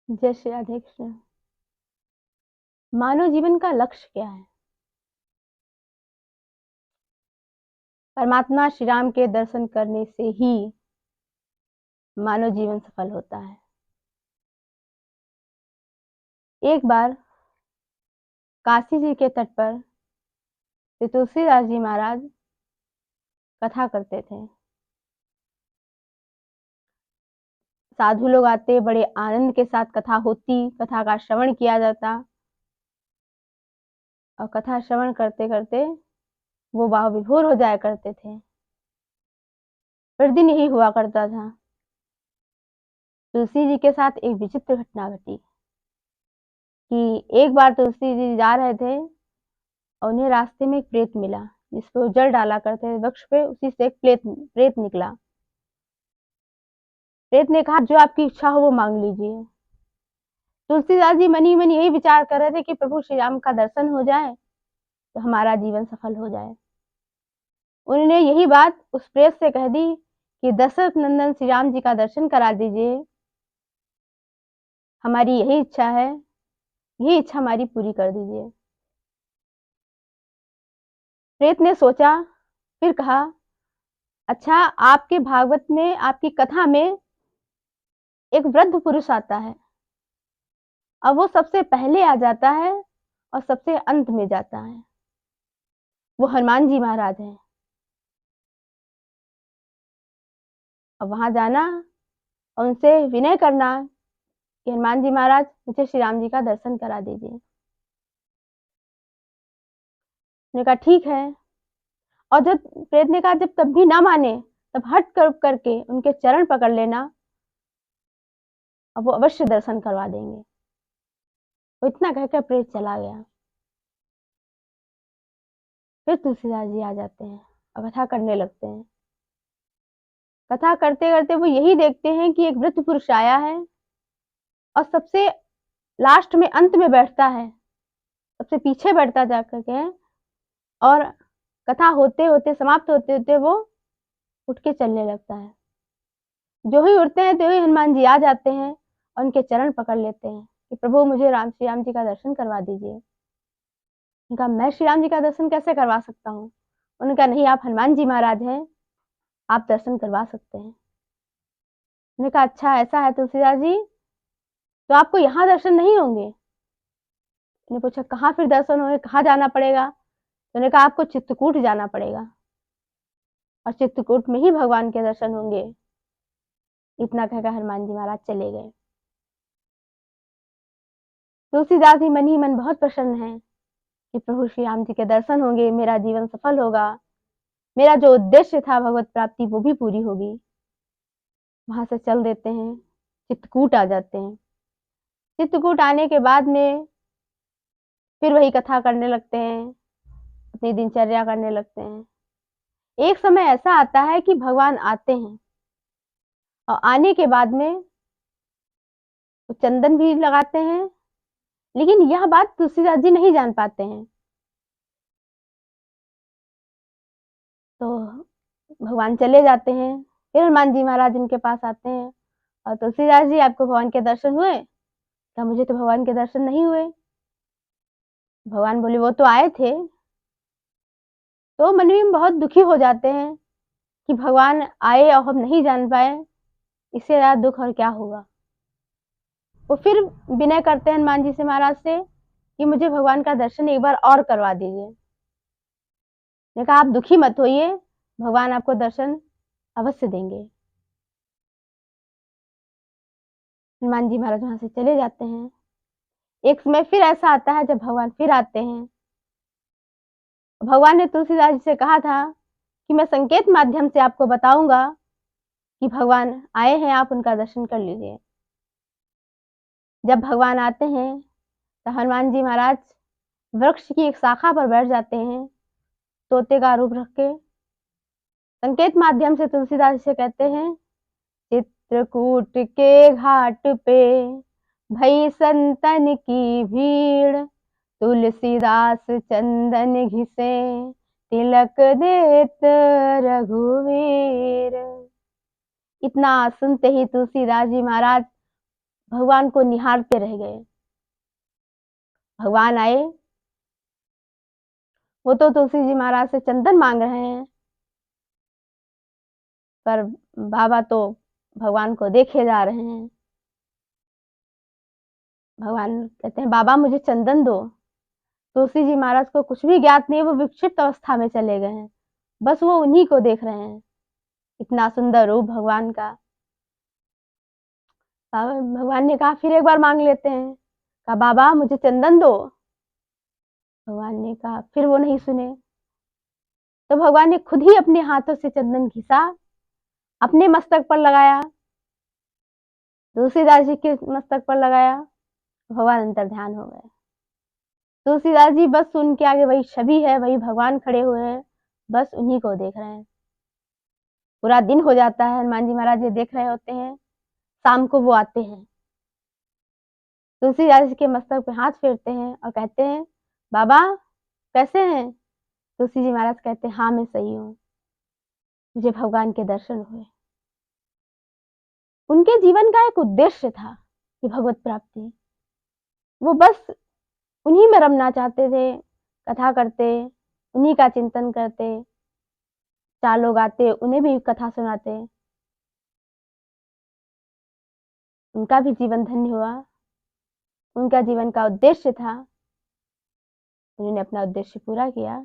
जय श्री राधे कृष्ण। मानव जीवन का लक्ष्य क्या है? परमात्मा श्री राम के दर्शन करने से ही मानव जीवन सफल होता है। एक बार काशी जी के तट पर श्री तुलसीदास जी महाराज कथा करते थे। साधु लोग आते, बड़े आनंद के साथ कथा होती, कथा का श्रवण किया जाता और कथा श्रवण करते करते वो भाव विभोर हो जाया करते थे। प्रतिदिन यही हुआ करता था। तुलसी जी के साथ एक विचित्र घटना घटी कि एक बार तुलसी जी जा रहे थे और उन्हें रास्ते में एक प्रेत मिला, जिस पे वो जल डाला करते थे वृक्ष पे। उसी से एक प्रेत निकला। प्रेत ने कहा, जो आपकी इच्छा हो वो मांग लीजिए। तुलसीदास जी मनी मन यही विचार कर रहे थे कि प्रभु श्री राम का दर्शन हो जाए तो हमारा जीवन सफल हो जाए। उन्होंने यही बात उस प्रेत से कह दी कि दशरथ नंदन श्री राम जी का दर्शन करा दीजिए, हमारी यही इच्छा है, यही इच्छा हमारी पूरी कर दीजिए। प्रेत ने सोचा, फिर कहा, अच्छा, आपके भागवत में, आपकी कथा में एक वृद्ध पुरुष आता है, अब वो सबसे पहले आ जाता है और सबसे अंत में जाता है। वो हनुमान जी महाराज हैं। अब वहां जाना और उनसे विनय करना कि हनुमान जी महाराज, मुझे श्री राम जी का दर्शन करा दीजिए। उन्होंने कहा ठीक है। और जब प्रेत ने कहा, जब तब भी ना माने तब हट करके उनके चरण पकड़ लेना, अब वो अवश्य दर्शन करवा देंगे। वो इतना कहकर प्रेत चला गया। फिर तुलसीदास जी आ जाते हैं और कथा करने लगते हैं। कथा करते करते वो यही देखते हैं कि एक वृद्ध पुरुष आया है और सबसे लास्ट में, अंत में बैठता है, सबसे पीछे बैठता जाकर के, और कथा होते होते, समाप्त होते होते वो उठ के चलने लगता है। जो ही उठते हैं तो ही हनुमान जी आ जाते हैं और उनके चरण पकड़ लेते हैं कि प्रभु, मुझे श्री राम जी का दर्शन करवा दीजिए। उनका, मैं श्री राम जी का दर्शन कैसे करवा सकता हूँ? उनका, नहीं, आप हनुमान जी महाराज हैं, आप दर्शन करवा सकते हैं। उन्होंने कहा, अच्छा ऐसा है तुलसीदास जी, तो आपको यहाँ दर्शन नहीं होंगे? उन्होंने पूछा, कहाँ फिर दर्शन होंगे, कहाँ जाना पड़ेगा? तो उन्होंने कहा, आपको चित्रकूट जाना पड़ेगा और चित्रकूट में ही भगवान के दर्शन होंगे। इतना कहकर हनुमान जी महाराज चले गए। तुलसीदास जी मन ही मन बहुत प्रसन्न है कि प्रभु श्री राम जी के दर्शन होंगे, मेरा जीवन सफल होगा, मेरा जो उद्देश्य था भगवत प्राप्ति वो भी पूरी होगी। वहां से चल देते हैं, चित्रकूट आ जाते हैं। चित्रकूट आने के बाद में फिर वही कथा करने लगते हैं, अपनी दिनचर्या करने लगते हैं। एक समय ऐसा आता है कि भगवान आते हैं और आने के बाद में वो चंदन भी लगाते हैं, लेकिन यह बात तुलसीदास जी नहीं जान पाते हैं। तो भगवान चले जाते हैं। फिर हनुमान जी महाराज इनके पास आते हैं और, तुलसीदास जी, आपको भगवान के दर्शन हुए? क्या, मुझे तो भगवान के दर्शन नहीं हुए। भगवान बोले, वो तो आए थे। तो मन में बहुत दुखी हो जाते हैं कि भगवान आए और हम नहीं जान पाए, इससे ज्यादा दुख और क्या होगा। वो फिर विनय करते हैं हनुमान जी से, महाराज से, कि मुझे भगवान का दर्शन एक बार और करवा दीजिए। ने कहा, आप दुखी मत होइए, भगवान आपको दर्शन अवश्य देंगे। हनुमान जी महाराज वहां से चले जाते हैं। एक समय फिर ऐसा आता है जब भगवान फिर आते हैं। भगवान ने तुलसीदास जी से कहा था कि मैं संकेत माध्यम से आपको बताऊंगा कि भगवान आए हैं, आप उनका दर्शन कर लीजिए। जब भगवान आते हैं तो हनुमान जी महाराज वृक्ष की एक शाखा पर बैठ जाते हैं, तोते का रूप रख के। संकेत माध्यम से तुलसीदास जी से कहते हैं, चित्रकूट के घाट पे भई संतन की भीड़, तुलसीदास चंदन घिसे तिलक देत रघुवीर। इतना सुनते ही तुलसीदास जी महाराज भगवान को निहारते रह गए। भगवान आए, वो तो तुलसी जी महाराज से चंदन मांग रहे हैं, पर बाबा तो भगवान को देखे जा रहे हैं। भगवान कहते हैं बाबा मुझे चंदन दो। तुलसी जी महाराज को कुछ भी ज्ञात नहीं, वो विक्षिप्त अवस्था में चले गए हैं, बस वो उन्हीं को देख रहे हैं। इतना सुंदर रूप भगवान का। भगवान ने कहा फिर एक बार मांग लेते हैं। कहा बाबा मुझे चंदन दो। भगवान ने कहा, फिर वो नहीं सुने, तो भगवान ने खुद ही अपने हाथों से चंदन घिसा, अपने मस्तक पर लगाया, तुलसीदास जी के मस्तक पर लगाया। भगवान अंतर ध्यान हो गए। तुलसीदास जी बस उनके आगे वही छवि है, वही भगवान खड़े हुए हैं, बस उन्हीं को देख रहे हैं। पूरा दिन हो जाता है, हनुमान जी महाराज ये देख रहे होते हैं। शाम को वो आते हैं, तुलसीदास जी के मस्तक पे हाथ फेरते हैं और कहते हैं बाबा कैसे हैं। तुलसी जी महाराज कहते हैं हाँ मैं सही हूँ, मुझे भगवान के दर्शन हुए। उनके जीवन का एक उद्देश्य था कि भगवत प्राप्ति। वो बस उन्हीं में रमना चाहते थे, कथा करते, उन्हीं का चिंतन करते, 4 लोग आते उन्हें भी कथा सुनाते, उनका भी जीवन धन्य हुआ। उनका जीवन का उद्देश्य था, उन्होंने अपना उद्देश्य पूरा किया।